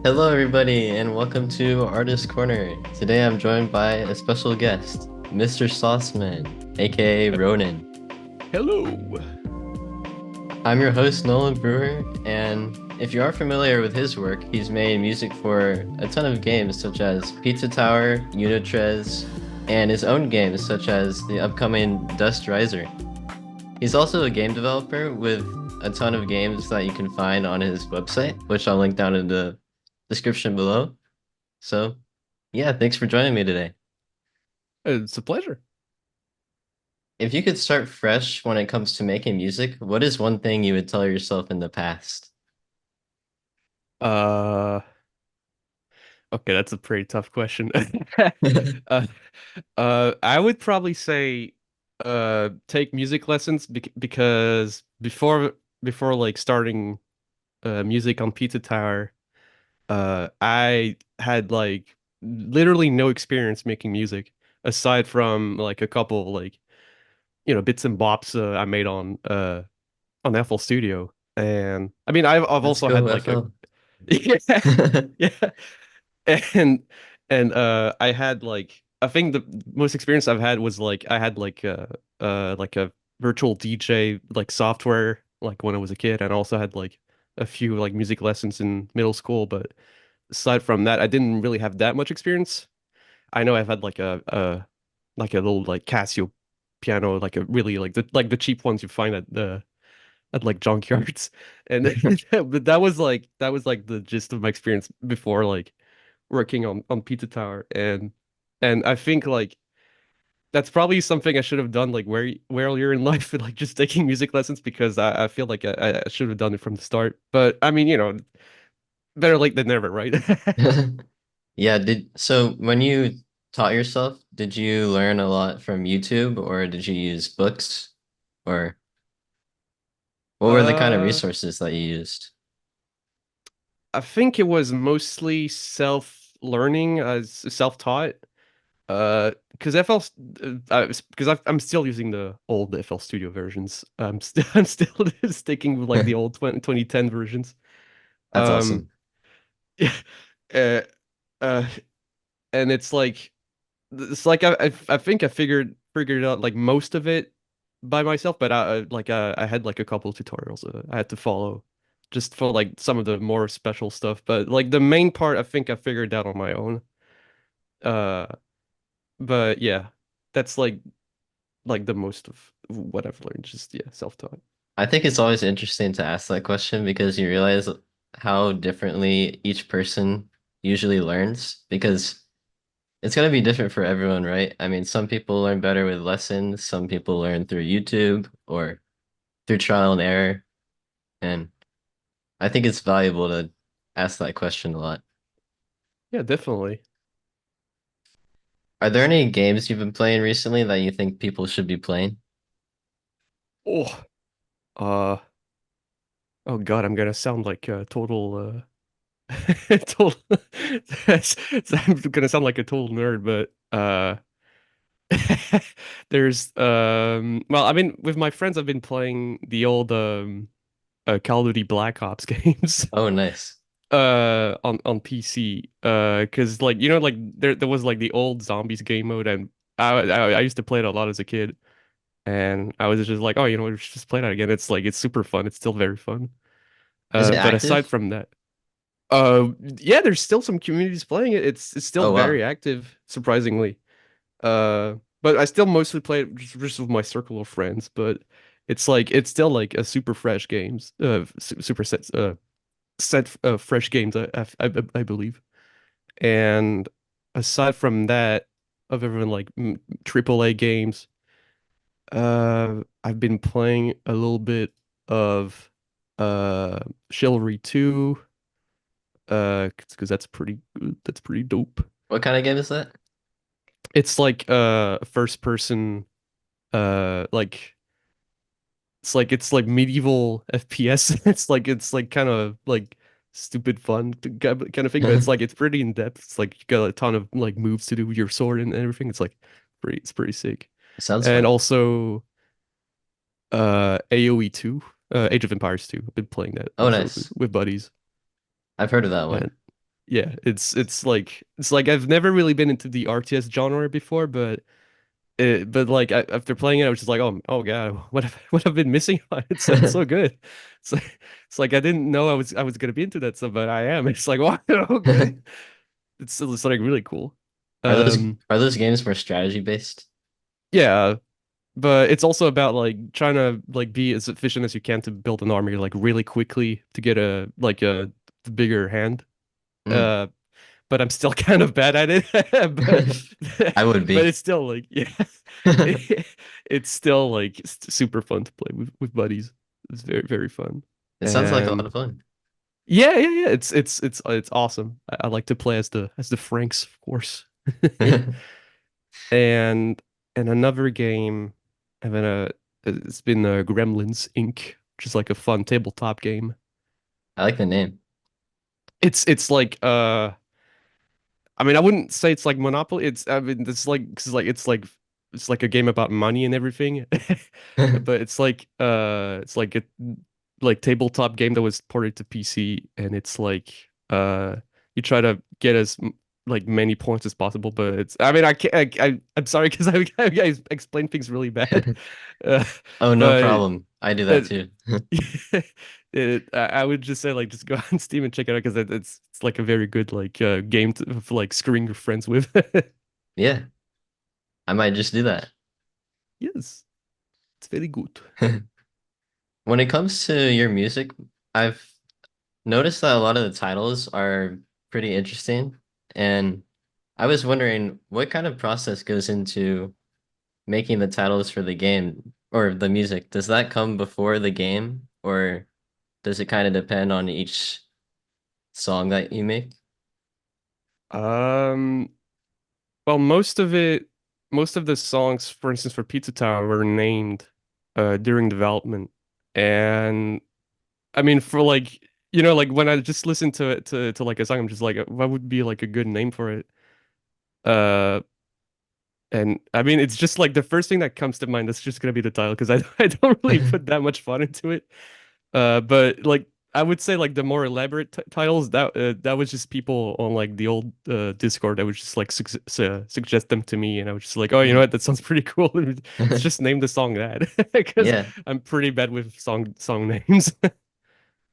Hello, everybody, and welcome to Artist Corner. Today I'm joined by a special guest, Mr. Sauceman, aka Ronan. Hello. I'm your host, Nolan Brewer, and if you are familiar with his work, he's made music for a ton of games such as Pizza Tower, Unitrez, and his own games such as the upcoming Dust Riser. He's also a game developer with a ton of games that you can find on his website, which I'll link down in the description below. So, yeah, thanks for joining me today. It's a pleasure. If you could start fresh when it comes to making music, what is one thing you would tell yourself in the past? Uh, okay, that's a pretty tough question. Uh, I would probably say take music lessons because before like starting music on Pizza Tower, I had like literally no experience making music aside from like a couple like bits and bops I made on FL Studio. And I mean I've Let's also go, had like a FL. yeah, yeah. And I had like I think the most experience I've had was like I had like a virtual DJ like software like when I was a kid, and I also had like a few like music lessons in middle school, but aside from that I didn't really have that much experience. I know I've had like a little like Casio piano, like a really like the cheap ones you find at like junkyards. And but that was like the gist of my experience before like working on Pizza Tower. And I think like that's probably something I should have done like where earlier in life, like just taking music lessons, because I feel like I should have done it from the start. But I mean, better late than never, right? Yeah, so when you taught yourself, did you learn a lot from YouTube or did you use books or what were the kind of uh resources that you used? I think it was mostly self-learning, as self-taught. Because FL, because I'm still using the old FL Studio versions. I'm still sticking with like the old 2010 versions. That's Um, awesome. yeah, uh, uh, and it's like I think I figured out like most of it by myself, but I had like a couple of tutorials I had to follow just for like some of the more special stuff. But like the main part, I think I figured out on my own. Uh, but yeah, that's like the most of what I've learned. Just yeah, self-taught. I think it's always interesting to ask that question because you realize how differently each person usually learns because it's going to be different for everyone, right? I mean, some people learn better with lessons, some people learn through YouTube or through trial and error. And I think it's valuable to ask that question a lot. Yeah, definitely. Are there any games you've been playing recently that you think people should be playing? Oh, uh, oh God, I'm gonna sound like a total, total. I'm gonna sound like a total nerd, but there's well, I mean, with my friends, I've been playing the old Call of Duty Black Ops games. Oh, nice. On PC, because like like there was like the old zombies game mode, and I used to play it a lot as a kid. And I was just like, oh, we should just play that again. It's like it's super fun. It's still very fun. Is it But aside active? from that, yeah, there's still some communities playing it. It's still Oh, very wow. active, surprisingly. But I still mostly play it just with my circle of friends. But it's still like a super fresh games, super set fresh games. I believe. And aside from that, of everyone like AAA games. I've been playing a little bit of uh Chivalry 2, because that's pretty good. That's pretty dope. What kind of game is that? It's like first person, like it's like medieval FPS. It's like kind of like stupid fun kind of thing, but it's pretty in depth. It's like you got a ton of like moves to do with your sword and everything. It's pretty sick. Sounds And fun. also AoE 2, Age of Empires 2. I've been playing that Oh, also with, nice. with buddies. I've heard of that And one. Yeah, it's like I've never really been into the RTS genre before, but like after playing it, I was just like, oh God, what I've been missing on? It's so good. It's like I didn't know I was gonna be into that stuff, but I am. It's like wow, okay. It's like really cool. Are those Um, are those games more strategy based? yeah, but it's also about like trying to like be as efficient as you can to build an army like really quickly to get a bigger hand. Mm. Uh, but I'm still kind of bad at it. But I would but be. it's still like yeah, it's still like super fun to play with buddies. It's very fun. It sounds like a lot And of fun. yeah. It's awesome. I like to play as the Franks, of course. And and another game, and then it's been Gremlins Inc., which is like a fun tabletop game. I like the name. It's like I mean, I wouldn't say it's like Monopoly. I mean, it's like a game about money and everything, but it's like a like tabletop game that was ported to PC, and it's like you try to get like many points as possible. But it's I mean, I can't. I'm sorry because I explain things really bad, uh, Oh, no but problem. I do that uh, too. I would just say like just go on Steam and check it out because it's like a very good like game for like screwing your friends with. Yeah, I might just do that. Yes, it's very good. When it comes to your music, I've noticed that a lot of the titles are pretty interesting, and I was wondering what kind of process goes into making the titles for the game or the music. Does that come before the game, or does it kind of depend on each song that you make? Um, well, most of the songs, for instance, for Pizza Tower, were named during development, and I mean for like like when I just listen to it to like a song, I'm just like, what would be like a good name for it? Uh, And I mean, it's just like the first thing that comes to mind. That's just gonna be the title because I I don't really put that much thought into it. But like I would say like the more elaborate titles that was just people on like the old Discord that would just like suggest them to me, and I was just like, oh, you know Mm. what, that sounds pretty cool. Let's just name the song that because Yeah. I'm pretty bad with song names.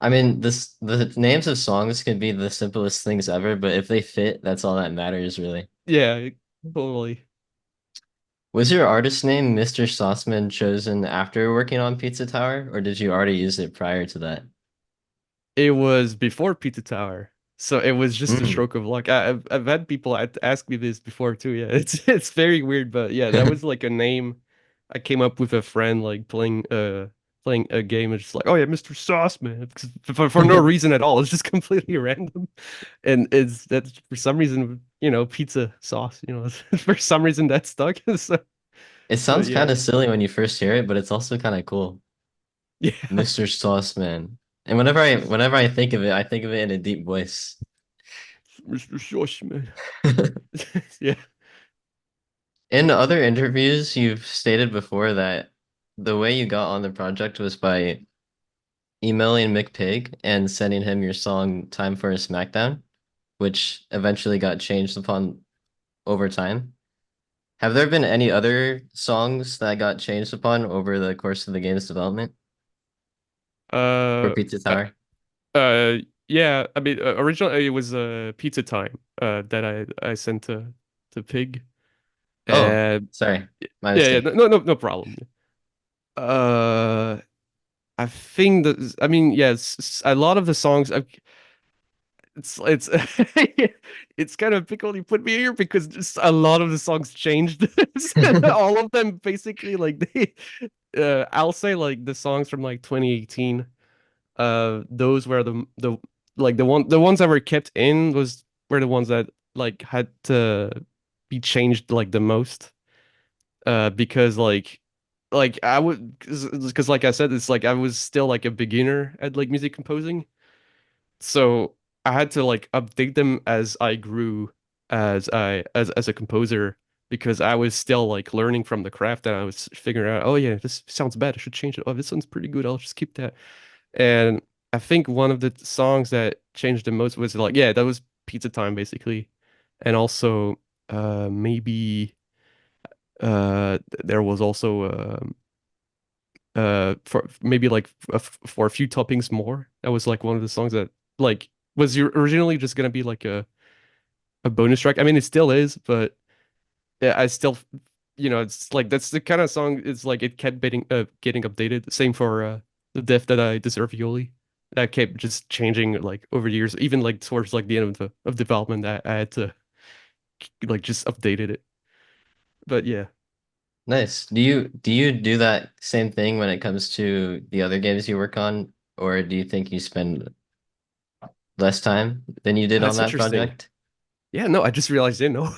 I mean, the names of songs can be the simplest things ever, but if they fit, that's all that matters, really. Yeah, totally. Was your artist name Mr. Sauceman chosen after working on Pizza Tower, or did you already use it prior to that? It was before Pizza Tower, so it was just a Mm. stroke of luck. I've had people ask me this before too. Yeah, it's very weird, but yeah, that was like a name I came up with a friend like playing a game and just like, oh yeah, Mr. Sauceman, for no reason at all. It's just completely random, and it's that's for some reason pizza sauce. For some reason that stuck. So, It but sounds kind yeah, of silly when you first hear it, but it's also kind of cool. yeah, Mr. Sauceman. And whenever I think of it, I think of it in a deep voice. Mr. Sauceman. Yeah. In other interviews, you've stated before that the way you got on the project was by emailing McPig and sending him your song Time for a Smackdown, which eventually got changed upon over time. Have there been any other songs that got changed upon over the course of the game's development for Uh. Pizza Tower? Uh, yeah, I mean, originally it was Pizza Time that I sent to Pig. Oh, Uh, sorry, my yeah, mistake. no problem. Uh, I think that I mean, yes, a lot of the songs. It's it's kind of pickle you put me here because just a lot of the songs changed. All of them basically like I'll say like the songs from like 2018. Those were the like the ones that were kept in were the ones that like had to be changed like the most. Because like I would because like I said, it's like I was still like a beginner at like music composing, so I had to like update them as I grew as a composer because I was still like learning from the craft and I was figuring out, oh yeah, this sounds bad, I should change it. Oh, this sounds pretty good, I'll just keep that. And I think one of the songs that changed the most was like, yeah, that was Pizza Time basically, and also maybe there was also for maybe like for a few toppings more. That was like one of the songs that like was originally just gonna be like a bonus track. I mean, it still is, but yeah, I still, it's like that's the kind of song. It's like it kept getting updated. Same for the Death That I Deserve Yoli. That kept just changing like over the years. Even like towards like the end of the of development, I had to like just updated it. But yeah, Nice. Do you do that same thing when it comes to the other games you work on, or do you think you spend less time than you did on that's that interesting. project? Yeah, no, I just realized, no,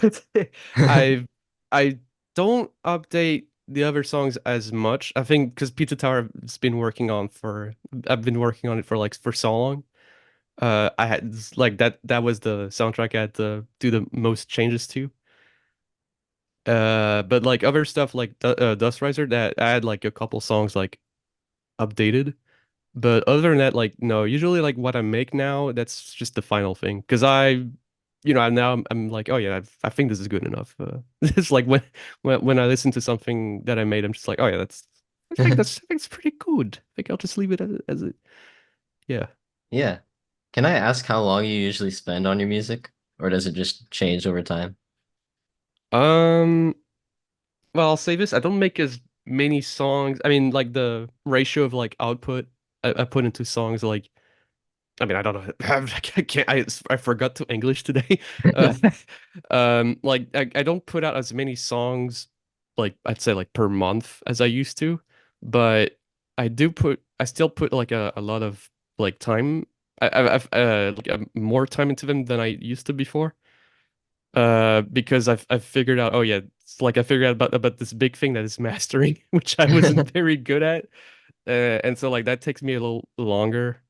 I I don't update the other songs as much. I think because Pizza Tower has been working on for I've been working on it for like for so long. I had like that was the soundtrack I had to do the most changes to. But like other stuff like Dust Riser, that I had like a couple songs like updated. But other than that, like no, usually like what I make now, that's just the final thing. Because now I'm like, oh yeah, I think this is good enough. It's like when I listen to something that I made, I'm just like, oh yeah, I think it's pretty good. I think I'll just leave it as it. Yeah. Yeah. Can I ask how long you usually spend on your music, or does it just change over time? Um. Well, I'll say this. I don't make as many songs. I mean, like the ratio of like output I put into songs, like I mean, I don't know. I can't. I forgot to English today. Uh, like I don't put out as many songs, like I'd say like per month as I used to, but I still put like a lot of like time. I've like more time into them than I used to before. Because I've figured out. Oh yeah, it's like I figured out about this big thing that is mastering, which I wasn't very good at. And so like that takes me a little longer.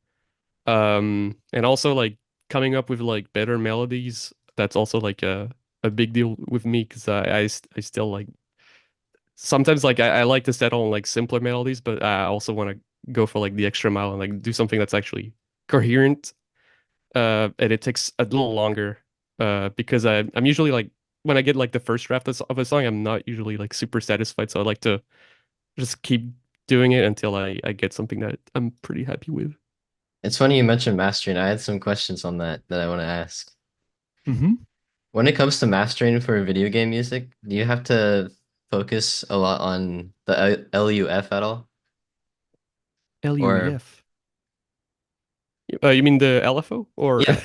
And also like coming up with like better melodies, that's also like a big deal with me because I still like sometimes like I like to settle on like simpler melodies, but I also want to go for like the extra mile and like do something that's actually coherent. And it takes a little longer because I'm usually like when I get like the first draft of a song, I'm not usually like super satisfied, so I like to just keep doing it until I get something that I'm pretty happy with. It's funny you mentioned mastering. I had some questions on that I want to ask. Hmm. When it comes to mastering for video game music, do you have to focus a lot on the LUF at all? Or LUEF. You mean the LFO or yeah,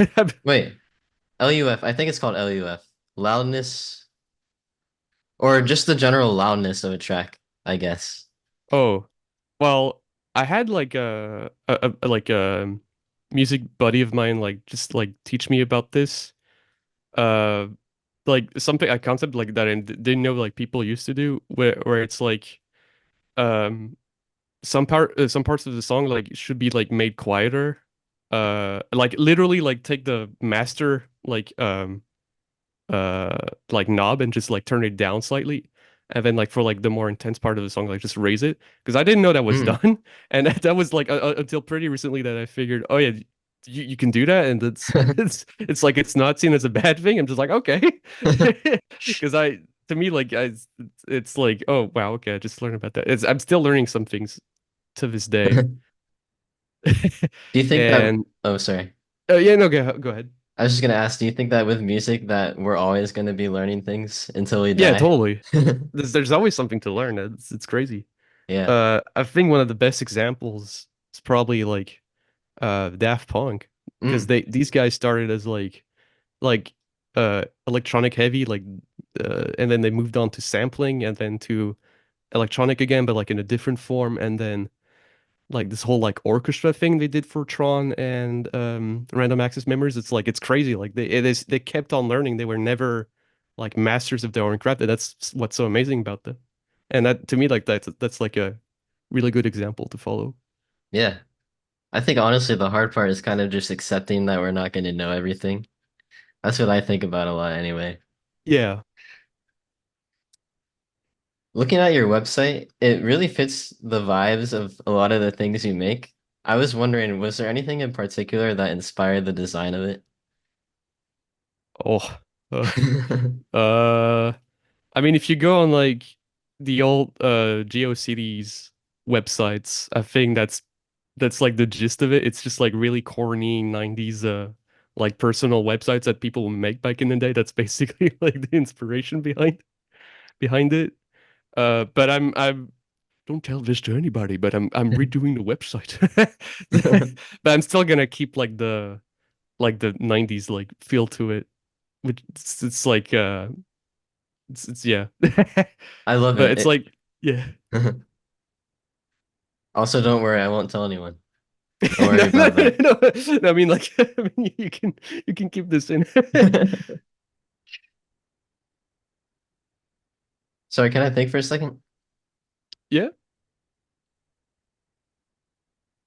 wait, LUF. I think it's called LUF. Loudness or just the general loudness of a track, I guess. oh, well, I had like like a music buddy of mine like just like teach me about this. Uh like something a concept like that I didn't know like people used to do where it's like um some parts of the song like should be like made quieter. Like literally like take the master uh like knob and just like turn it down slightly, and then like for like the more intense part of the song like just raise it, because I didn't know that was Mm. done. And that was like until pretty recently that I figured, oh yeah, you can do that, and it's like it's not seen as a bad thing. I'm just like, okay. Because I to me like it's like, oh wow, okay, I just learned about that. I'm still learning some things to this day. Do you think that, And oh, sorry. yeah, no, go ahead. I was just gonna ask, do you think that with music that we're always gonna be learning things until we Yeah, die? totally. There's always something to learn. It's crazy. Yeah. I think one of the best examples is probably like Daft Punk, because Mm. these guys started as like electronic heavy, like and then they moved on to sampling and then to electronic again, but like in a different form, and then like this whole like orchestra thing they did for Tron and Random Access Memories. It's like it's crazy. Like they kept on learning. They were never like masters of their own craft, and that's what's so amazing about them. And that to me, like that's like a really good example to follow. Yeah. I think honestly the hard part is kind of just accepting that we're not gonna know everything. That's what I think about a lot anyway. Yeah. Looking at your website, it really fits the vibes of a lot of the things you make. I was wondering, was there anything in particular that inspired the design of it? Oh, uh, I mean, if you go on like the old GeoCities websites, I think that's like the gist of it. It's just like really corny 90s like personal websites that people would make back in the day. That's basically like the inspiration behind it. But I'm don't tell this to anybody, but I'm redoing the website. But I'm still gonna keep like the 90s like feel to it, which it's like it's yeah. I love But it. it's like yeah. Also, don't worry, I won't tell anyone. Don't worry No, no, about no, that. no. No, I mean like I mean you can keep this in. Sorry, can I think for a second? Yeah.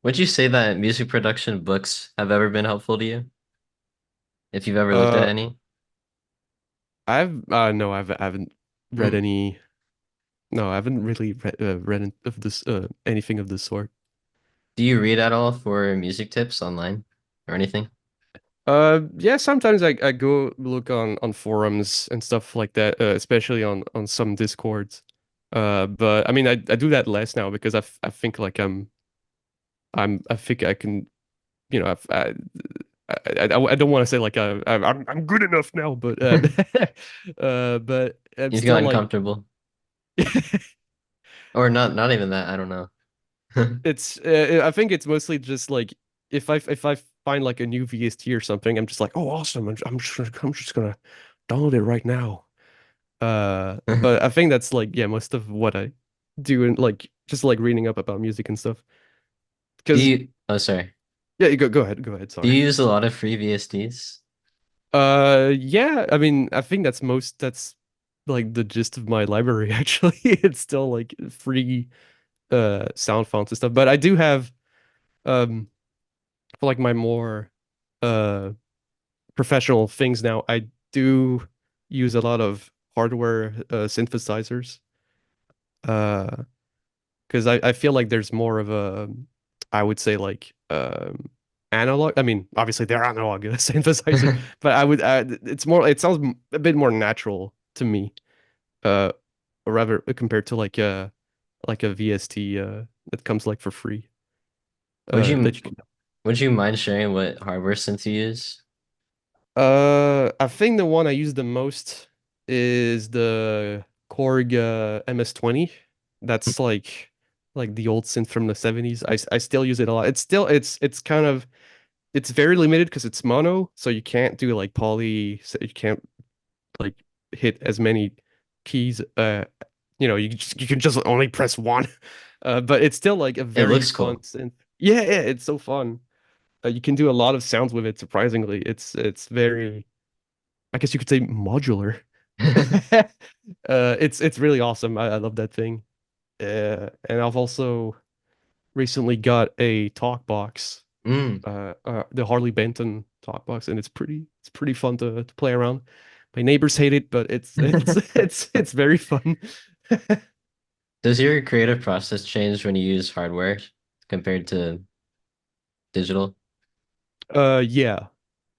Would you say that music production books have ever been helpful to you? If you've ever looked at Uh any? I've no, I haven't read Hmm. any. No, I haven't really read of this anything of this sort. Do you read at all for music tips online or anything? Yeah, sometimes I go look on forums and stuff like that, especially on some Discords. But I mean I do that less now because I think like I think I can, you know, I don't want to say like I'm good enough now, but but I'm You've still gotten like comfortable. Or not even that, I don't know. it's I think it's mostly just like if I find like a new VST or something, I'm just like, oh awesome, I'm just gonna download it right now. But I think that's like yeah, most of what I do and like just like reading up about music and stuff. Do Because you, oh, sorry. yeah, you go ahead, Do you sorry. use a lot of free VSDs? Yeah, I mean, I think that's like the gist of my library actually. It's still like free sound fonts and stuff, but I do have um for like my more uh professional things now, I do use a lot of hardware synthesizers. Uh because I feel like there's more of a I would say like analog. I mean, obviously they're analog synthesizers, but I would it's more it sounds a bit more natural to me. Uh or rather compared to like a VST that comes like for free. Would you That you can would you mind sharing what hardware synth you use? I think the one I use the most is the Korg MS-20. That's like the old synth from the 70s. I still use it a lot. It's still it's kind of it's very limited because it's mono, so you can't do like poly, so you can't like hit as many keys. You can just only press one. But it's still like a It very looks fun cool. synth. Yeah, yeah, it's so fun. You can do a lot of sounds with it, surprisingly. It's very I guess you could say modular. It's really awesome. I love that thing. And I've also recently got a talk box, Mm. the Harley Benton talk box, and it's pretty fun to play around. My neighbors hate it, but it's very fun. Does your creative process change when you use hardware compared to digital? Yeah.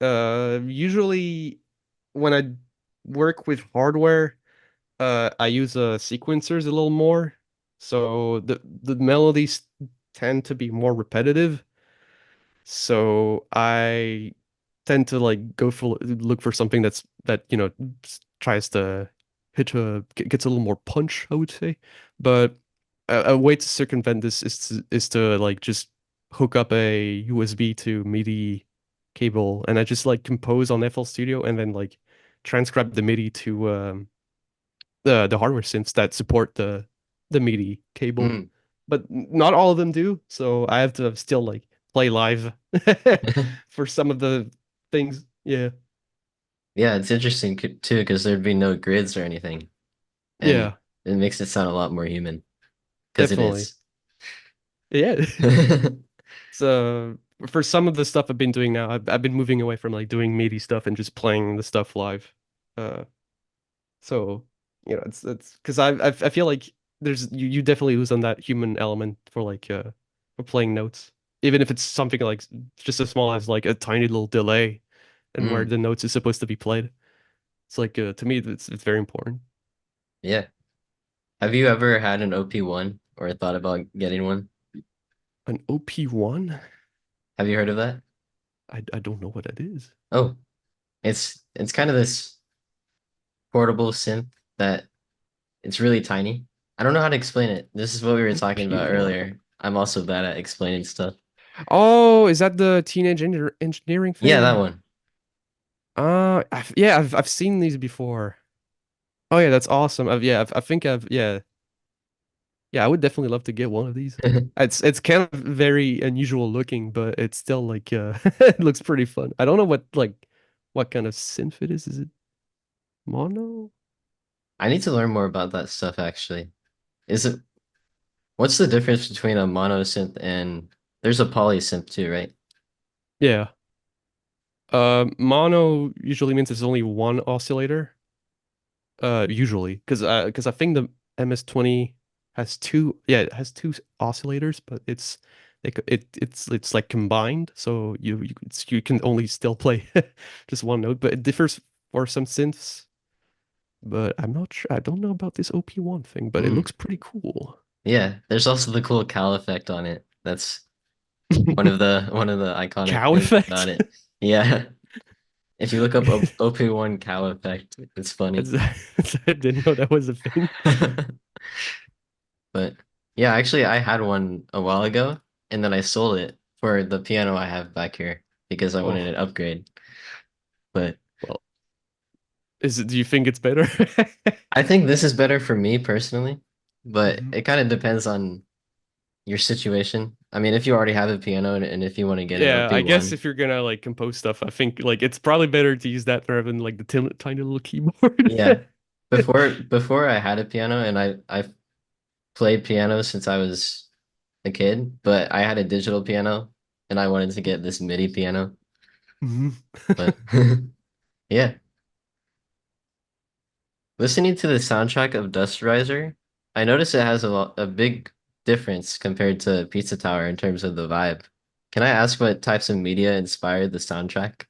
Usually when I work with hardware, I use sequencers a little more, so the melodies tend to be more repetitive. So I tend to like go for look for something that tries to gets a little more punch, I would say. But a way to circumvent this is to like just hook up a USB to MIDI cable, and I just like compose on FL Studio and then like transcribe the MIDI to the hardware synths that support the MIDI cable, Mm. but not all of them do. So I have to still like play live for some of the things. Yeah, Yeah, it's interesting too because there'd be no grids or anything, and yeah, it makes it sound a lot more human because it definitely. is. Yeah. So for some of the stuff I've been doing now, I've been moving away from like doing MIDI stuff and just playing the stuff live. Uh, so it's because I feel like you definitely lose on that human element for playing notes, even if it's something like just as small as like a tiny little delay and where Mm. the notes is supposed to be played. It's like to me it's very important. Yeah. Have you ever had an OP1 or thought about getting one? An OP1? Have you heard of that? I don't know what that is. Oh, it's kind of this portable synth that it's really tiny. I don't know how to explain it. This is what we were talking about OP1. earlier. I'm also bad at explaining stuff. Oh, is that the engineering Yeah, that thing? one. Yeah, I've seen these before. Oh yeah, that's awesome. I think yeah, I would definitely love to get one of these. It's kind of very unusual looking, but it's still like it looks pretty fun. I don't know what kind of synth it is. Is it mono? I need to learn more about that stuff actually. Is it what's the difference between a mono synth and there's a polysynth too, right? Yeah. Mono usually means there's only one oscillator. Usually, because I think the MS-20 has two. Yeah, it has two oscillators, but it's like combined, so you can only still play just one note. But it differs for some synths. But I'm not sure. I don't know about this OP1 thing, but it Mm. looks pretty cool. Yeah, there's also the cool cow effect on it. That's one of the iconic Cow things effect. about it. Yeah. If you look up OP1 cow effect, it's funny. I didn't know that was a thing. But yeah, actually I had one a while ago and then I sold it for the piano I have back here because I wanted Oh, an upgrade. But well, is it? Do you think it's better? I think this is better for me personally, but Mhm. it kind of depends on your situation. I mean, if you already have a piano and if you want to get an Yeah, I guess OP1, if you're gonna like compose stuff, I think like it's probably better to use that rather than like the tiny little keyboard. yeah. Before I had a piano and I played piano since I was a kid, but I had a digital piano and I wanted to get this MIDI piano. Mhm. But yeah, listening to the soundtrack of Dust Riser, I noticed it has a big difference compared to Pizza Tower in terms of the vibe. Can I ask what types of media inspired the soundtrack?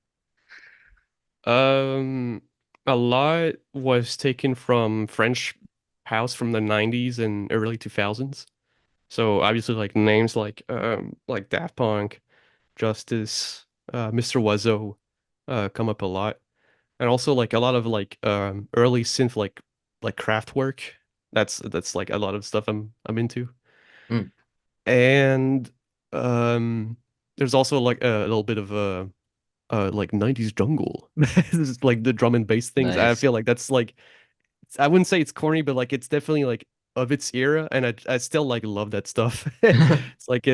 Um, a lot was taken from French house from the 90s and early 2000s. So obviously like names like Daft Punk, Justice, Mr. Wuzzo come up a lot. And also like a lot of like early synth like Kraftwerk. That's like a lot of stuff I'm into. Mm, And um there's also like a little bit of like 90s jungle. This is like the drum and bass things. I nice. feel like that's like I wouldn't say it's corny, but like it's definitely like of its era, and I still like love that stuff. It's like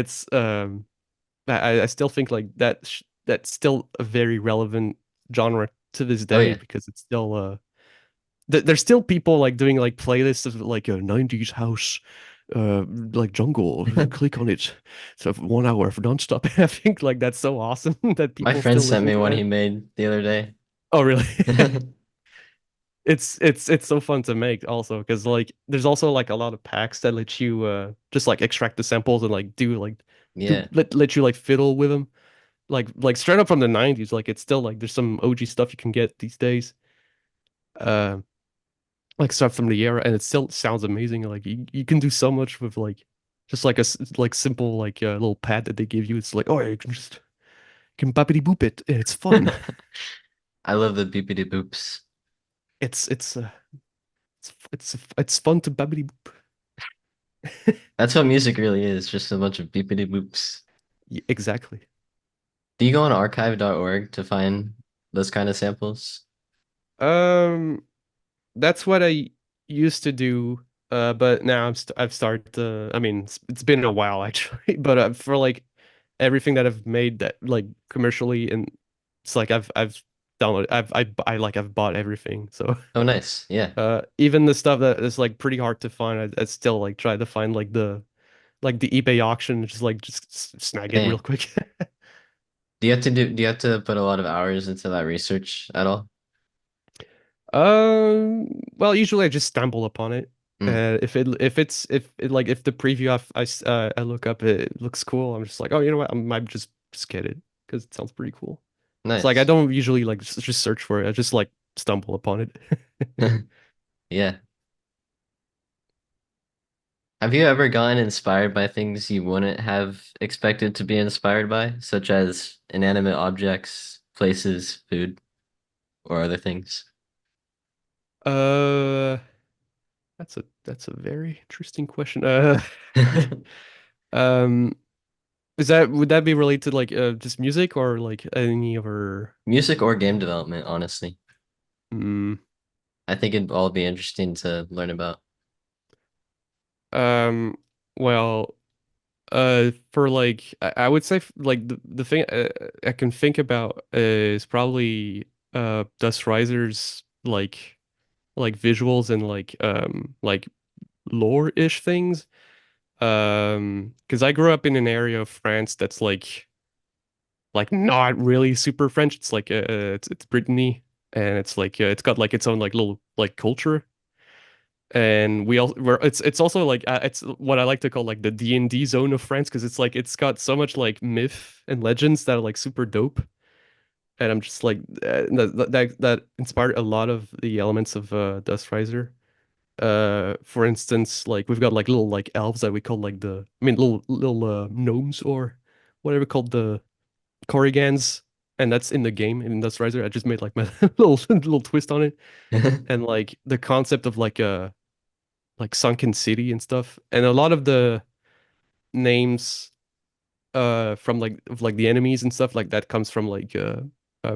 I still think like that's still a very relevant genre to this Oh day yeah. because it's still there's still people like doing like playlists of like a 90s house like jungle. Click on it. So 1 hour of nonstop. I think like that's so awesome that My people friend still sent listen me to one that. he made the other day. Oh, really? It's so fun to make also because like there's also like a lot of packs that let you just like extract the samples and like do Yeah. let you like fiddle with them like straight up from the 90s like it's still like there's some OG stuff you can get these days uh like stuff from the era and it still sounds amazing like you can do so much with like just like like simple like little pad that they give you. It's like, oh yeah, you can just you can boppity boop it and it's fun. I love the beepity boops. it's it's uh, it's fun to boppity boop. That's what music really is, just a bunch of beepity boops. Exactly. Do you go on archive.org to find those kind of samples? Um, that's what I used to do, but now I've started. I mean, it's been a while actually, but for like everything that I've made that like commercially, and it's like I've downloaded, I've bought everything. So, Oh, nice. Yeah. even the stuff that is like pretty hard to find, I still like try to find like the eBay auction, just snag it real Hey, quick. do you have to put a lot of hours into that research at all? Well, usually I just stumble upon it. Mm, If the preview I look up it looks cool, I'm just like, oh, you know what, I might just get it because it sounds pretty cool. It's like I nice. don't usually like just search for it. I just like stumble upon it. Yeah. Have you ever gotten inspired by things you wouldn't have expected to be inspired by, such as inanimate objects, places, food, or other things? Uh, that's a very interesting question. Um, is that would that be related to like just music or like any other? Music or game development, honestly. Mm, I think it'd all be interesting to learn about. um, well, for like I would say like the thing I can think about is probably Dust Riser's like visuals and like lore-ish things. Because I grew up in an area of France that's like not really super French. It's like it's Brittany, and it's like it's got like its own like little like culture. And it's also like it's what I like to call like the D&D zone of France because it's like it's got so much like myth and legends that are like super dope. And I'm just like that inspired a lot of the elements of Dust Riser. For instance, like we've got like little like elves that we call like little gnomes or whatever called the Korrigans, and that's in the game in Dust Riser. I just made like my little twist on it, and like the concept of like a like sunken city and stuff, and a lot of the names from like of like the enemies and stuff like that comes from like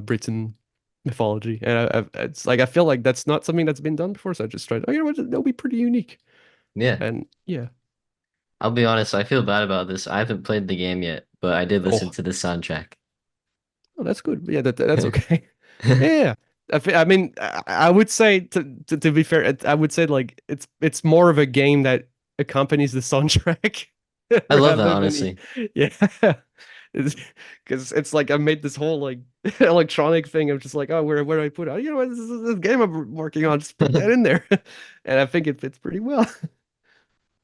Britain mythology, and it's like I feel like that's not something that's been done before, so I just tried. Oh, you know what? That'll be pretty unique, Yeah. and yeah. I'll be honest, I feel bad about this. I haven't played the game yet, but I did listen Oh, to the soundtrack. oh, that's good. Yeah, that's okay. Yeah. I mean, I would say to be fair, I would say like it's more of a game that accompanies the soundtrack I love that, rather than honestly. yeah. Because it's like I made this whole like electronic thing of just like, oh, where do I put it? Oh, you know what, this is this game I'm working on, just put that in there. And I think it fits pretty well.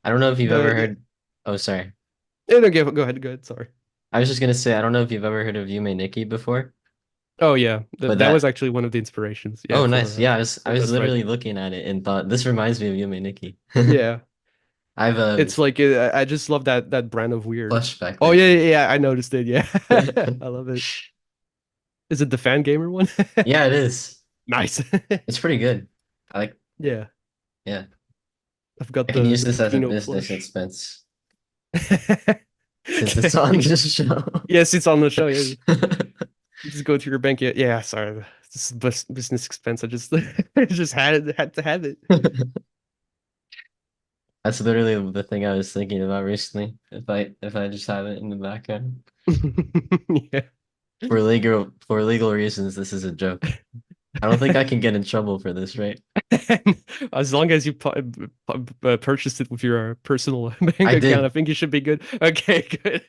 I don't know if you've ever Yeah. heard. Oh, sorry. Yeah, no, go ahead. Sorry. I was just gonna say, I don't know if you've ever heard of Yume Nikki before, Oh yeah, but that was that. actually one of the inspirations. Yeah, Oh, nice. Yeah, I for was Dust literally Riser. looking at it and thought this reminds me of Yume Nikki. Yeah. I've It's like I just love that brand of weird. flashback Oh there. yeah, yeah, yeah, I noticed it. Yeah. I love it. Is it the fan gamer one? Yeah, it is. Nice. It's pretty good. I like. Yeah. Yeah, I've got I can use the this as a Pinot business plush. expense since it's on this show. Yes, it's on the show. Yeah. You just go to your bank. Yeah, yeah, sorry. This is business expense. I just I just had to have it. That's literally the thing I was thinking about recently. If I just have it in the background Yeah. for legal reasons, this is a joke. I don't think I can get in trouble for this, right? As long as you purchased it with your personal bank I account, I did. think you should be good. Okay, good.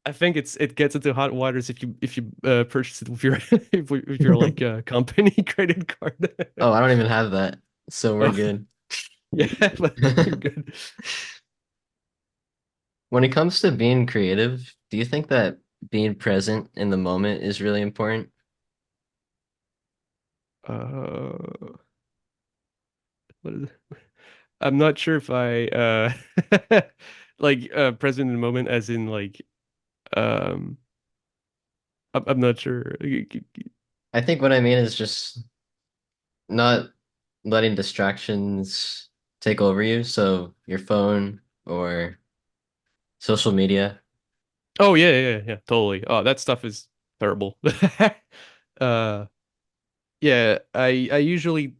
I think it gets into hot waters if you purchase it with your if you're like company credit card. Oh, I don't even have that, so we're Oh, good. yeah, but you're good. When it comes to being creative, do you think that being present in the moment is really important? Uh, what is it? I'm not sure if I like present in the moment as in like um I'm not sure. I think what I mean is just not letting distractions take over you. So your phone or social media. Oh yeah, yeah, yeah, yeah, totally. Oh, that stuff is terrible. Uh yeah, I usually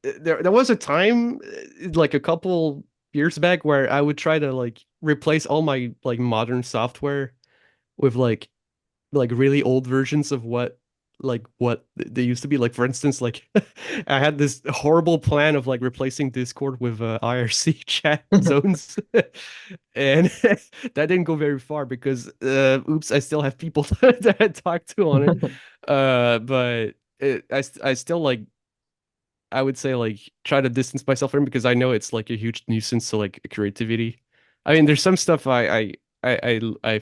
there was a time like a couple years back where I would try to like replace all my like modern software with like really old versions of what they used to be. Like for instance, like I had this horrible plan of like replacing Discord with IRC chat zones, and that didn't go very far because oops, I still have people that I talk to on it. But I still like I would say like try to distance myself from it because I know it's like a huge nuisance to like creativity. I mean, there's some stuff I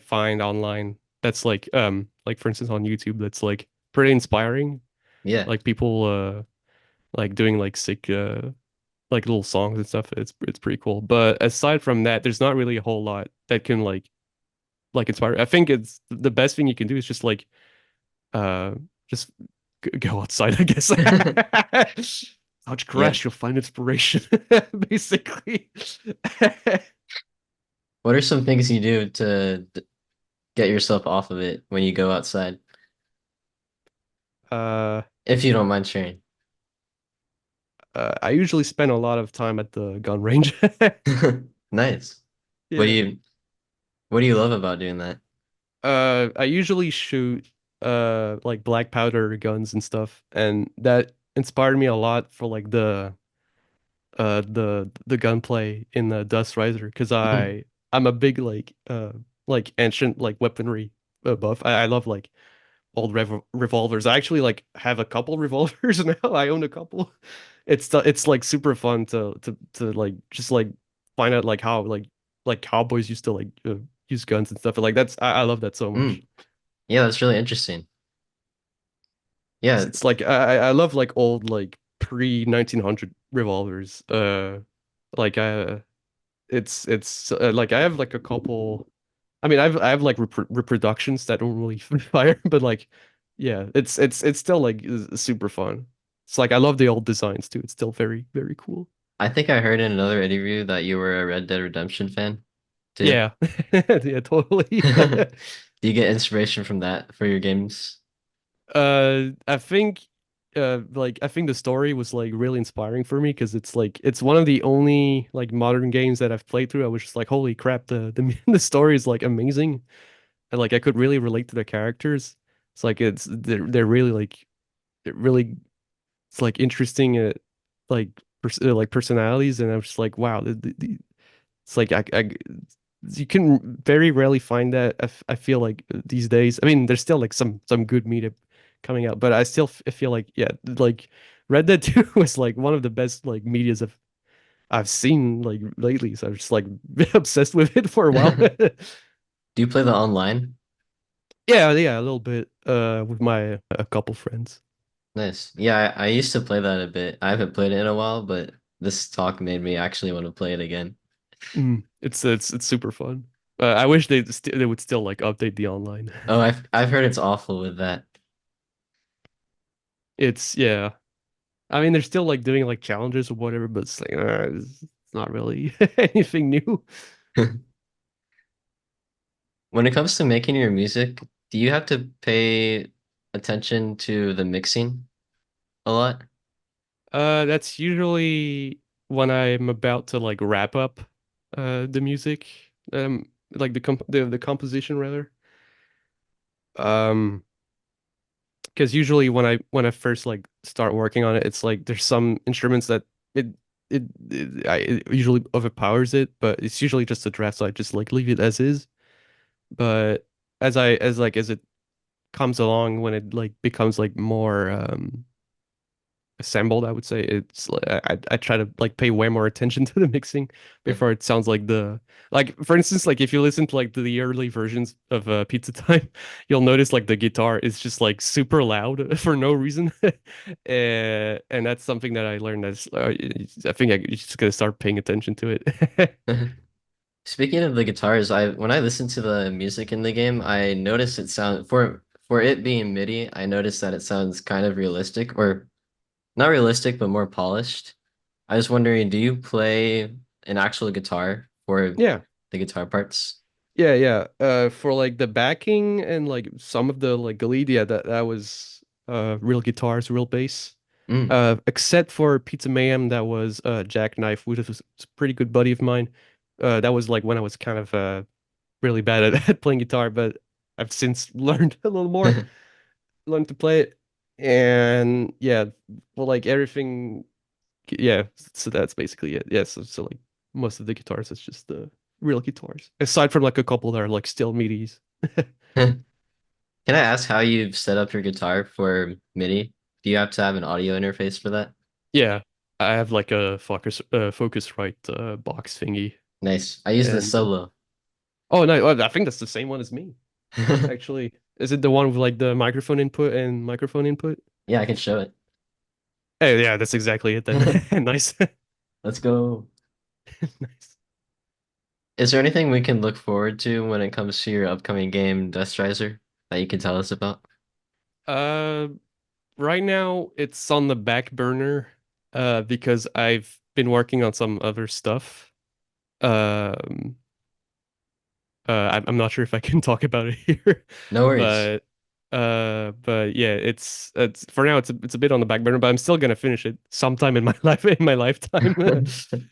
find online that's like for instance on YouTube that's like pretty inspiring. Yeah. Like people like doing like sick like little songs and stuff. It's pretty cool. But aside from that, there's not really a whole lot that can like inspire. I think it's the best thing you can do is just like uh just go outside, I guess. Couch Yeah. crash, you'll find inspiration, basically. What are some things you do to get yourself off of it when you go outside, Uh, if you don't mind sharing? I usually spend a lot of time at the gun range. Nice. What do Yeah. you what do you love about doing that? I usually shoot like black powder guns and stuff, and that inspired me a lot for like the gunplay in the Dust Riser because Mhm. I'm a big like ancient like weaponry buff. I love like old revolvers. I actually like have a couple revolvers now. I own a couple. It's like super fun to like just like find out like how like cowboys used to like use guns and stuff. Like that's I love that so much. Mm. Yeah, that's really interesting. Yeah, It's like I love like old like pre 1900 revolvers. Like it's like I have like a couple. I mean, I have like reproductions that don't really fire, but like, yeah, it's still like super fun. It's like I love the old designs too. It's still very cool. I think I heard in another interview that you were a Red Dead Redemption fan too. Yeah, yeah, totally. Do you get inspiration from that for your games? I think, like I think the story was like really inspiring for me because it's like it's one of the only like modern games that I've played through. I was just like, holy crap, the the story is like amazing, and like I could really relate to the characters. It's like they're really like it really it's like interesting like personalities, and I'm just like wow it's like I you can very rarely find that. I feel like these days, I mean there's still like some good media coming out, but I still feel like yeah, like Red Dead 2 was like one of the best like medias I've seen like lately, so I'm just like obsessed with it for a while. Do you play the online? Yeah, a little bit with my a couple friends. Nice. Yeah, I used to play that a bit. I haven't played it in a while, but this talk made me actually want to play it again. It's super fun. I wish they would still like update the online. Oh, I've heard it's awful with that. It's yeah. I mean, they're still like doing like challenges or whatever, but it's like it's not really anything new. When it comes to making your music, do you have to pay attention to the mixing a lot? That's usually when I'm about to like wrap up the music, like the composition rather. Um, because usually when I first like start working on it, it's like there's some instruments that it it usually overpowers it, but it's usually just a draft, so I just like leave it as is. But as it comes along, when it like becomes like more assembled, I would say it's like I try to like pay way more attention to the mixing before it sounds like the like for instance like if you listen to like the early versions of Pizza Time, you'll notice like the guitar is just like super loud for no reason. And that's something that I learned as I think I just gotta start paying attention to it. Speaking of the guitars, I when I listen to the music in the game, I notice it sound for it being MIDI, I notice that it sounds kind of realistic or not realistic, but more polished. I was wondering, do you play an actual guitar for Yeah. the guitar parts? Yeah. For like the backing and like some of the like lead, yeah, that was real guitars, real bass. Mm. Except for Pizza Mayhem, that was Jackknife, which was a pretty good buddy of mine. That was like when I was kind of really bad at playing guitar, but I've since learned a little more, learned to play it. And yeah, well, like everything, yeah. So that's basically it. Yeah, so like most of the guitars, it's just the real guitars, aside from like a couple that are like still MIDIs. Can I ask how you've set up your guitar for MIDI? Do you have to have an audio interface for that? Yeah, I have like a Focusrite box thingy, Nice. I use the and solo. oh no, I think that's the same one as me, actually. Is it the one with like the microphone input and microphone input? Yeah, I can show it. Oh yeah, that's exactly it then. Nice. Let's go. Nice. Is there anything we can look forward to when it comes to your upcoming game, Dust Riser, that you can tell us about? Uh, right now it's on the back burner because I've been working on some other stuff. Um, I'm not sure if I can talk about it here, No worries. but but yeah, it's for now it's a bit on the back burner, but I'm still gonna finish it sometime in my life in my lifetime.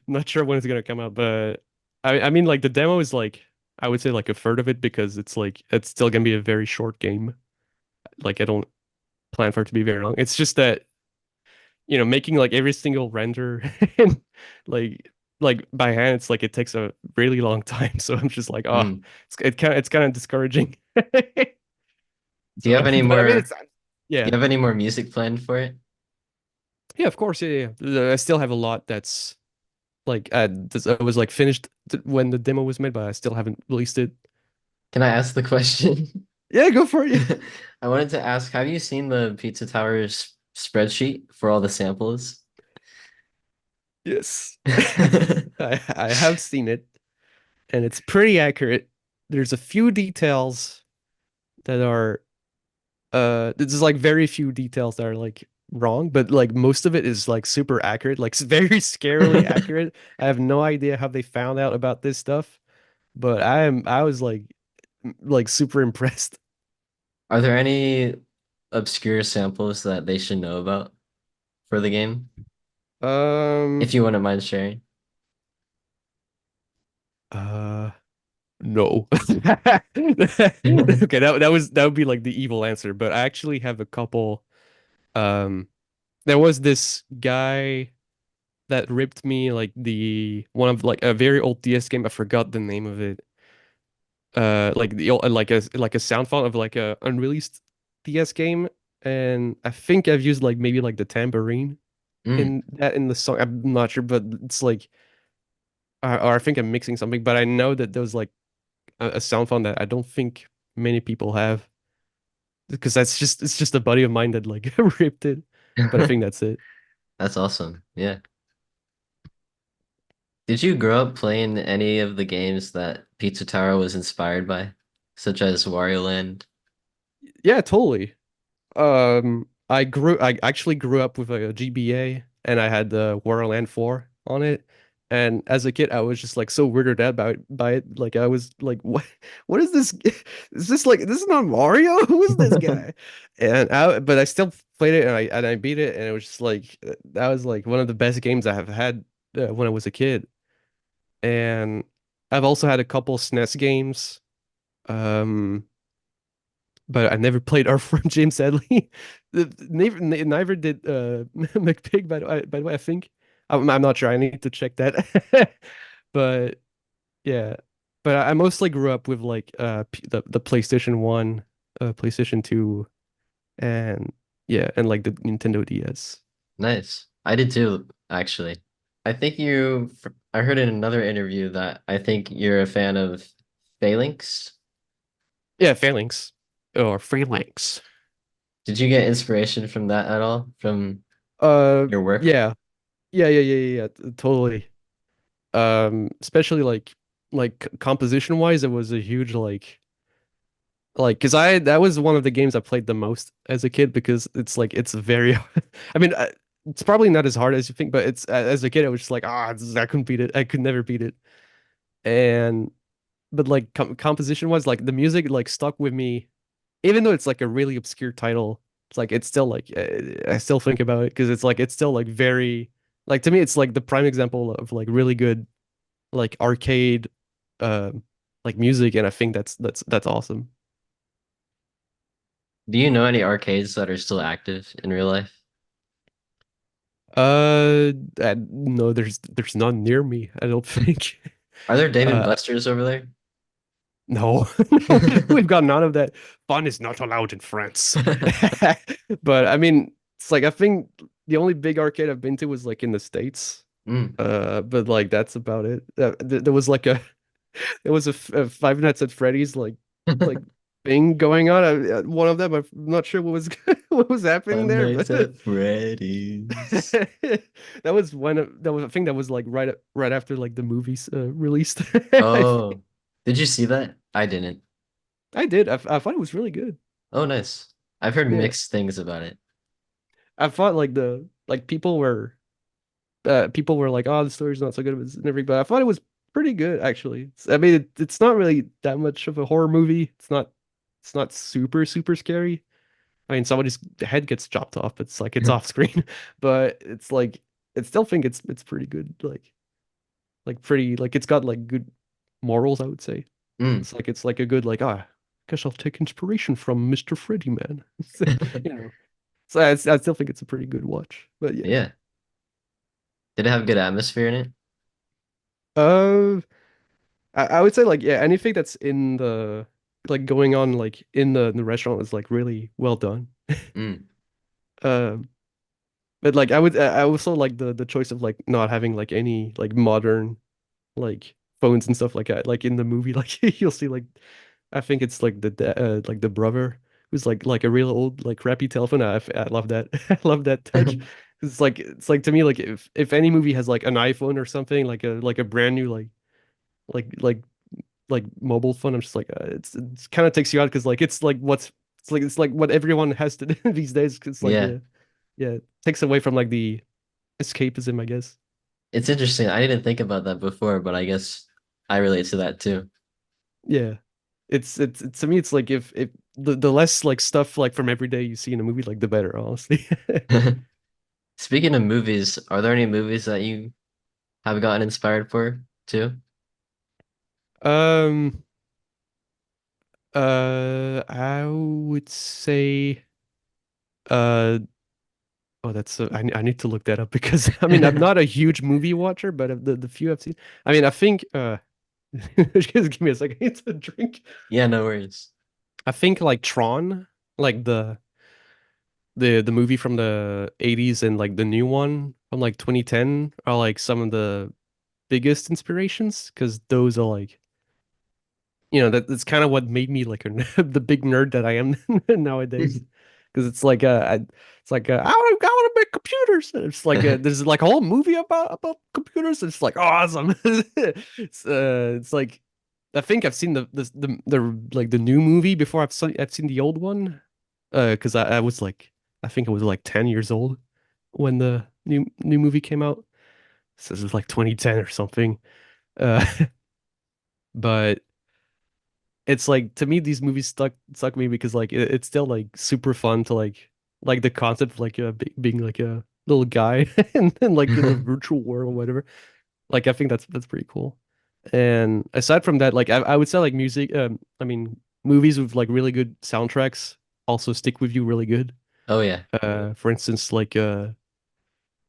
Not sure when it's gonna come out, but I mean like the demo is like I would say like a third of it because it's like it's still gonna be a very short game. Like I don't plan for it to be very long. It's just that making like every single render and like by hand, it's like it takes a really long time. So I'm just like, oh, Mm. it's kind of discouraging. Do you So, have any but I mean, more, it's do yeah, you have any more music planned for it? yeah, of course, yeah. I still have a lot that's like I was like finished when the demo was made, but I still haven't released it. Can I ask the question? Yeah, go for it. I wanted to ask, have you seen the Pizza Tower's spreadsheet for all the samples? Yes, I have seen it, and it's pretty accurate. There's a few details that are there's like very few details that are like wrong, but like most of it is like super accurate, like very scarily accurate. I have no idea how they found out about this stuff, but I was like super impressed. Are there any obscure samples that they should know about for the game? Um If you wouldn't mind sharing. uh no. Okay, that would be like the evil answer, but I actually have a couple. There was this guy that ripped me like the one of like a very old DS game. I forgot the name of it. Like the old, like a sound font of like a unreleased DS game, and I think I've used like maybe like the tambourine Mm. in the song. I'm not sure, but it's like or I think I'm mixing something, but I know that there's like a sound font that I don't think many people have because it's just a buddy of mine that like ripped it, but I think that's it. That's awesome. Yeah. Did you grow up playing any of the games that Pizza Tower was inspired by, such as Wario Land? Yeah, totally. I actually grew up with a GBA and I had the World 4 on it. And as a kid, I was just like so weirded out by it. Like I was like, what is this? Is this like this is not Mario? Who is this guy? But I still played it and I beat it and it was just like that was like one of the best games I have had when I was a kid. And I've also had a couple SNES games. Um but I never played our friend James Sadly. Neither did McPig, by the way, I think. I'm not sure. I need to check that. But yeah. But I mostly grew up with like the PlayStation 1, PlayStation 2, and yeah, and like the Nintendo DS. Nice. I did too, actually. I heard in another interview that I think you're a fan of Phalanx. Yeah, Phalanx. Or Phalanx. Did you get inspiration from that at all? From your work? Yeah. Totally. Especially like composition wise, it was a huge like because I that was one of the games I played the most as a kid because it's like it's very I mean it's probably not as hard as you think, but it's as a kid I was just like I couldn't beat it. I could never beat it. And but like composition wise, like the music like stuck with me, even though it's like a really obscure title. It's like it's still like I still think about it because it's like it's still like very like to me it's like the prime example of like really good like arcade um like music, and I think that's awesome. Do you know any arcades that are still active in real life? No, there's none near me, I don't think. Are there Dave and Uh, Buster's over there? no, no, we've got none of that. Fun is not allowed in France. But I mean, it's like I think the only big arcade I've been to was like in the States. Mm. But like that's about it. There was like a there was a Five Nights at Freddy's like thing going on. One of them, I'm not sure what was what was happening Five there, Nights but at Freddy's. that was that was I think that was like right after like the movies released. I Oh, think. did you see that? I didn't. I did. I thought it was really good. Oh, nice. I've heard Yeah, mixed things about it. I thought like the like people were like, "Oh, the story's not so good," and everything, but I thought it was pretty good actually. I mean, it's not really that much of a horror movie. It's not super scary. I mean, somebody's head gets chopped off. It's like it's off screen, but it's like I still think it's pretty good. Like pretty like it's got like good morals, I would say. Mm. It's like a good like guess I'll take inspiration from Mr. Freddy Man. You know. So I still think it's a pretty good watch. But yeah. Yeah. Did it have good atmosphere in it? Uh I would say like yeah, anything that's in the like going on like in the restaurant is like really well done. Mm. Um but like I also like the choice of like not having like any like modern like phones and stuff like that. Like in the movie, like you'll see like I think it's like the brother who's like a real old like crappy telephone. I love that. I love that touch. It's like to me like if any movie has like an iPhone or something like a brand new like like like mobile phone, I'm just like it's kind of takes you out because like it's like what everyone has to do these days. It's like Yeah. yeah, it takes away from like the escapism, I guess. It's interesting. I didn't think about that before, but I guess I relate to that too. Yeah. It's to me it's like if the less like stuff like from every day you see in a movie like the better, honestly. Speaking of movies, are there any movies that you have gotten inspired for too? Um I would say uh oh I need to look that up because I mean I'm not a huge movie watcher, but of the few I've seen, I mean I think just give me a second, I need to drink. Yeah, no worries. I think like Tron, like the movie from the 80s and like the new one from like 2010 are like some of the biggest inspirations because those are like that's kind of what made me like the big nerd that I am nowadays because it's like I want to make computers and it's like there's like a whole movie about computers and it's like awesome. It's like I think I've seen the like the new movie before I've seen the old one because I was like I think I was like 10 years old when the new movie came out, so this is like 2010 or something. uh but it's like to me these movies stuck me because like it's still like super fun to like the concept of like being like a little guy and then like in the virtual world or whatever. Like I think that's pretty cool. And aside from that, like I would say like music, I mean movies with like really good soundtracks also stick with you really good. Oh yeah. For instance, like uh,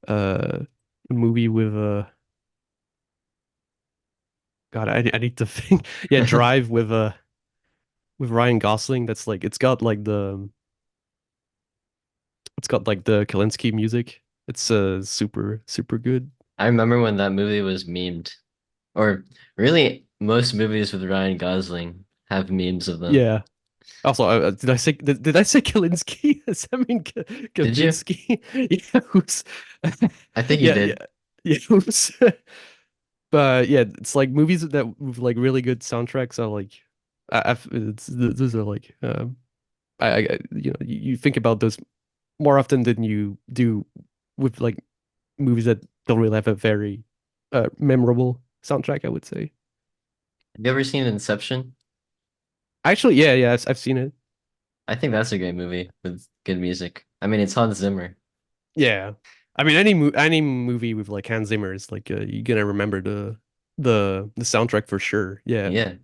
a movie with God, I need to think. Yeah, Drive with Ryan Gosling. That's like it's got like the Kalinske music. It's super good. I remember when that movie was memed. Or really, most movies with Ryan Gosling have memes of them. Yeah. Also, did I say Kalinske? Does that mean Did you? Kavinsky? Yeah, who's I think you yeah, yeah. did. Yeah, who's but yeah, it's like movies that with like really good soundtracks are like those are like you think about those more often than you do with like movies that don't really have a very memorable soundtrack, I would say. Have you ever seen Inception? Actually, yeah, I've seen it. I think that's a great movie with good music. I mean, it's Hans Zimmer. Yeah. I mean, any movie with like Hans Zimmer is like you're gonna remember the soundtrack for sure. Yeah. Yeah.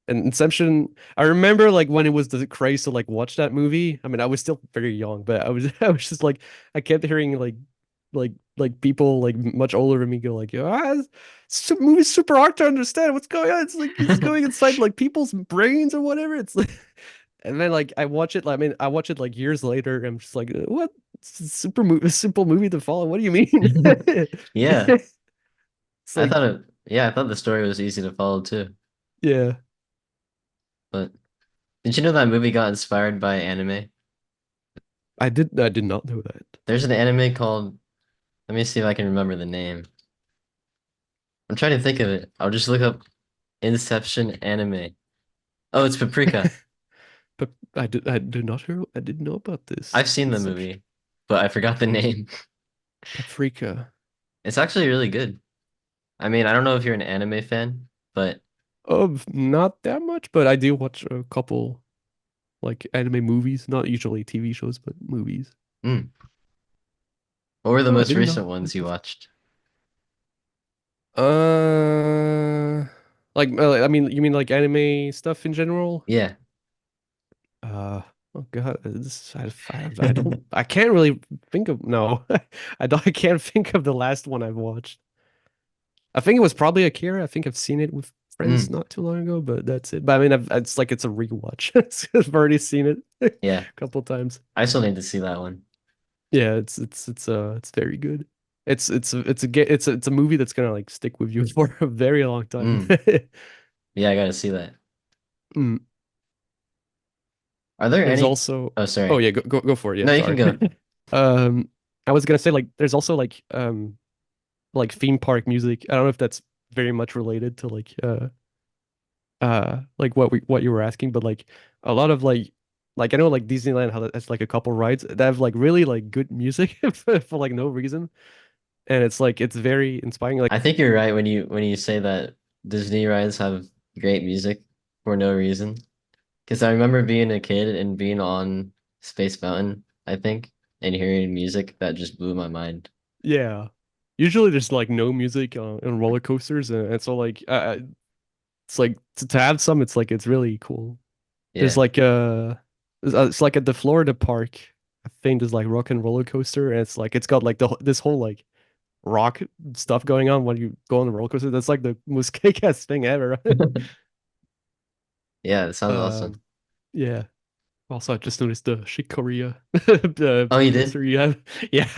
And Inception, I remember like when it was the craze to like watch that movie. I mean, I was still very young, but I was I was just like I kept hearing like people like much older than me go like, this movie's super hard to understand. What's going on? It's like it's going inside like people's brains or whatever. It's like, and then like I watch it. I mean, I watch it like years later. And I'm just like, what? It's a simple movie to follow. What do you mean? Yeah. It's like, I thought the story was easy to follow too. yeah. But Did you know that movie got inspired by anime? I did not know that. There's an anime called, let me see if I can remember the name. I'm trying to think of it. I'll just look up Inception anime. Oh, it's Paprika. But I didn't know about this I've seen the Inception. movie, but I forgot the name. Paprika. It's actually really good. I mean, I don't know if you're an anime fan, but Of not that much, but I do watch a couple like anime movies, not usually TV shows, but movies. mm, what were the Oh, I most didn't know recent about ones you this. watched? Uh, I mean, you mean like anime stuff in general? Yeah. Uh, oh God, I don't, I can't really think of, no, I can't think of the last one I've watched. I think it was probably Akira. I think I've seen it with friends Mm, not too long ago, but that's it. But I mean, it's like it's a rewatch. I've already seen it a yeah. couple times. I still need to see that one. Yeah, it's very good. It's a movie that's gonna like stick with you for a very long time. Mm, yeah, I gotta see that. Mm. Are there There's any? also, Oh, oh sorry. yeah, go for it. Yeah, No, you can sorry. go. Um, I was gonna say there's also like theme park music. I don't know if that's very much related to like what you were asking, but like a lot of like I know like Disneyland has like a couple rides that have like really like good music for like no reason, and it's like it's very inspiring. Like I think you're right when you say that Disney rides have great music for no reason. Because I remember being a kid and being on Space Mountain, I think, and hearing music that just blew my mind. yeah, usually there's like no music on roller coasters, and so like it's like to have some, it's like it's really cool. There's Yeah. like it's like at the Florida park. I think there's like rock and roller coaster, and it's like it's got like this whole like rock stuff going on when you go on the roller coaster. That's like the most kick-ass thing ever. Yeah, it sounds awesome. Um, yeah. Also, I just noticed the Chic Corea the Oh, you did? poster you have. Yeah,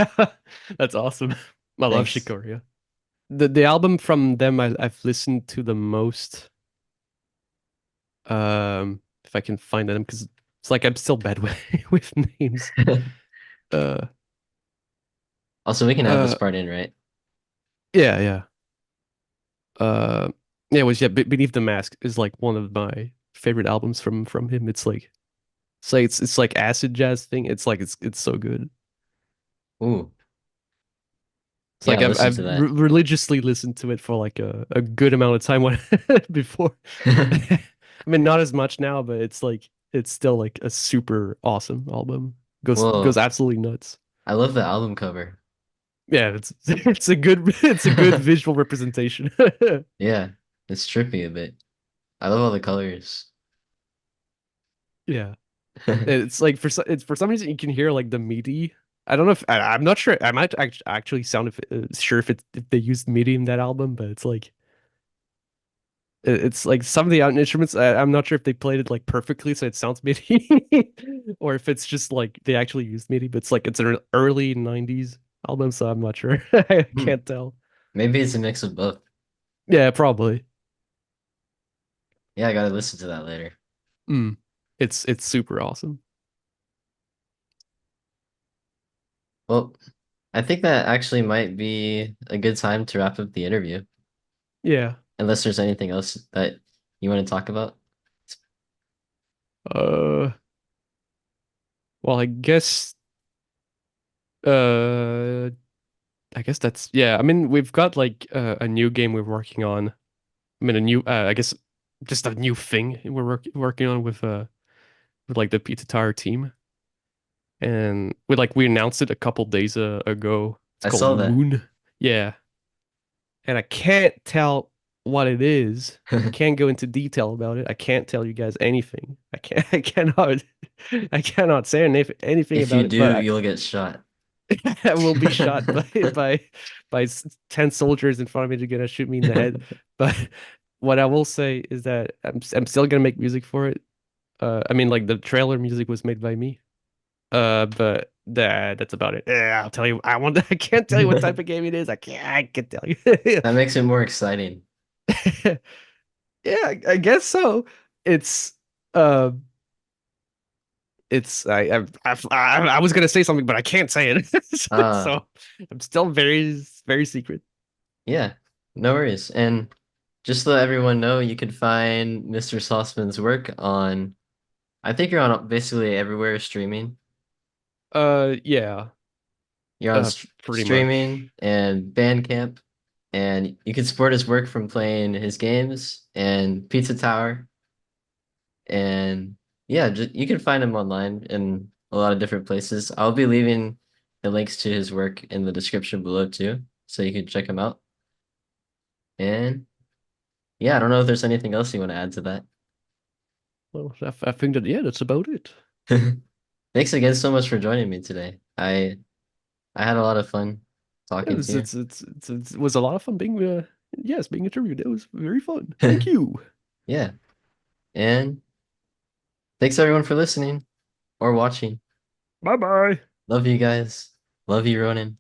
that's awesome. I love Chic Thanks. Corea. The album from them I've listened to the most. If I can find them, because it's like I'm still bad with with names. Uh, Also, we can have this uh, part in, right? yeah, yeah. Uh, yeah, it was yeah. Beneath the Mask is like one of my favorite albums from him. It's like acid jazz thing. It's like it's so good. Ooh, It's yeah, like I'll listen to I've that. religiously listened to it for like a good amount of time when before. I mean, not as much now, but it's still like a super awesome album. Goes Whoa, absolutely nuts. I love the album cover. Yeah, it's it's a good visual representation. Yeah, it's trippy a bit. I love all the colors. Yeah. It's like it's for some reason you can hear like the MIDI. I don't know if I'm not sure. I might actually sound sure if they used MIDI in that album, but it's like it's like some of the instruments. I'm not sure if they played it like perfectly, so it sounds MIDI, or if it's just like they actually used MIDI. But it's like it's an early '90s album, so I'm not sure. I Hmm. can't tell. Maybe it's a mix of both. Yeah, probably. Yeah, I gotta listen to that later. Mm. It's super awesome. Well, I think that actually might be a good time to wrap up the interview, Yeah. unless there's anything else that you want to talk about. Uh. Well, uh I guess that's yeah. I mean, we've got like a new game we're working on. I mean, a new I guess just a new thing we're working on with like the Pizza Tower team, and we announced it a couple days ago. It's I called saw that. Moon. Yeah, and I can't tell what it is. I can't go into detail about it. I can't tell you guys anything. I cannot I cannot say anything If you about it. do, you'll get shot. I will be shot by 10 soldiers in front of me. They're gonna shoot me in the head. But what I will say is that I'm still gonna make music for it. I mean, like the trailer music was made by me. But that's about it. Yeah, I'll tell you. I can't tell you what type of game it is. I can tell you. That makes it more exciting. Yeah, I guess so. It's uh it's I was gonna say something, but I can't say it. Uh, So I'm still very secret. yeah, no worries. And just to let everyone know, you can find Mr. Sauceman's work on, I think you're on basically everywhere streaming. Yeah, You're on pretty streaming much. and Bandcamp, and you can support his work from playing his games and Pizza Tower. And yeah, just, you can find him online in a lot of different places. I'll be leaving the links to his work in the description below too, so you can check him out. And yeah, I don't know if there's anything else you want to add to Well, I think that yeah, that's about it. that. Thanks again so much for joining me today. I had a lot of fun Yeah, talking to you. it was a lot of fun being yes, being interviewed. It was very fun. Thank you. Yeah, and thanks everyone for listening or watching. Bye bye. Love you guys. Love you, Ronan.